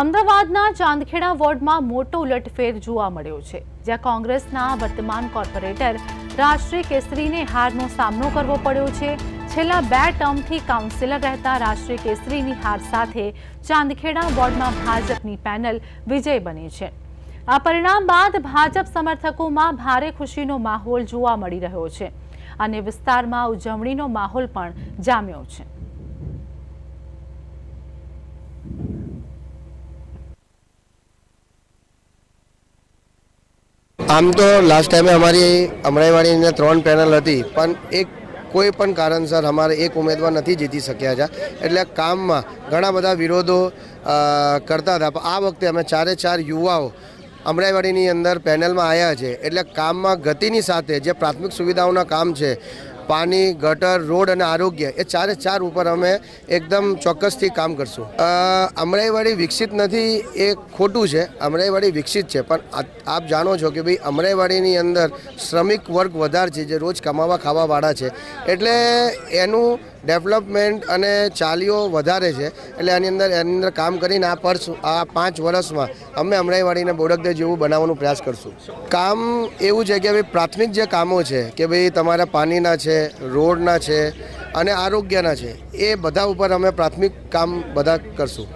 અમદાવાદના ચાંદખેડા વોર્ડમાં મોટો ઉલટફેર જોવા મળ્યો છે, જ્યાં કોંગ્રેસના વર્તમાન કોર્પોરેટર રાષ્ટ્રીય કેસરીને હારનો સામનો કરવો પડ્યો છે। છેલ્લા 2 ટર્મથી કાઉન્સિલર રહેતા રાષ્ટ્રીય કેસરીની હાર સાથે ચાંદખેડા વોર્ડમાં ભાજપની પેનલ વિજય બની છે। આ પરિણામ બાદ ભાજપ સમર્થકોમાં ભારે ખુશીનો માહોલ જોવા મળી રહ્યો છે અને વિસ્તારમાં ઉજવણીનો માહોલ પણ જામ્યો છે। આમ તો લાસ્ટ ટાઈમે અમારી અમરાઈવાડીની 3 પેનલ હતી, પણ કોઈ પણ કારણસર અમારે એક ઉમેદવાર નથી જીતી શક્યા છે, એટલે કામમાં ઘણા બધા વિરોધો કરતા હતા। પણ આ વખતે અમે 4 યુવાઓ અમરાઈવાડીની અંદર પેનલમાં આવ્યા છે, એટલે કામમાં ગતિની સાથે જે પ્રાથમિક સુવિધાઓના કામ છે, પાણી, ગટર, રોડ અને આરોગ્ય, એ 4 ઉપર અમે એકદમ ચોક્કસથી કામ કરશું। અમરાઈવાડી વિકસિત નથી એ ખોટું છે, અમરાઈવાડી વિકસિત છે, પણ આપ જાણો છો કે ભાઈ અમરાઈવાડીની અંદર શ્રમિક વર્ગ વધારે છે, જે રોજ કમાવા ખાવાવાળા છે, એટલે એનું ડેવલપમેન્ટ અને ચાલીઓ વધારે છે, એટલે એની અંદર કામ કરીને આ 5 વર્ષમાં અમે અમરાઈવાડીને બોડકદેવ જેવું બનાવવાનો પ્રયાસ કરશું। કામ એવું છે કે ભાઈ પ્રાથમિક જે કામો છે કે ભાઈ તમારા પાણીના છે, રોડના છે અને આરોગ્યના છે, એ બધા ઉપર અમે પ્રાથમિક કામ બધા કરશું।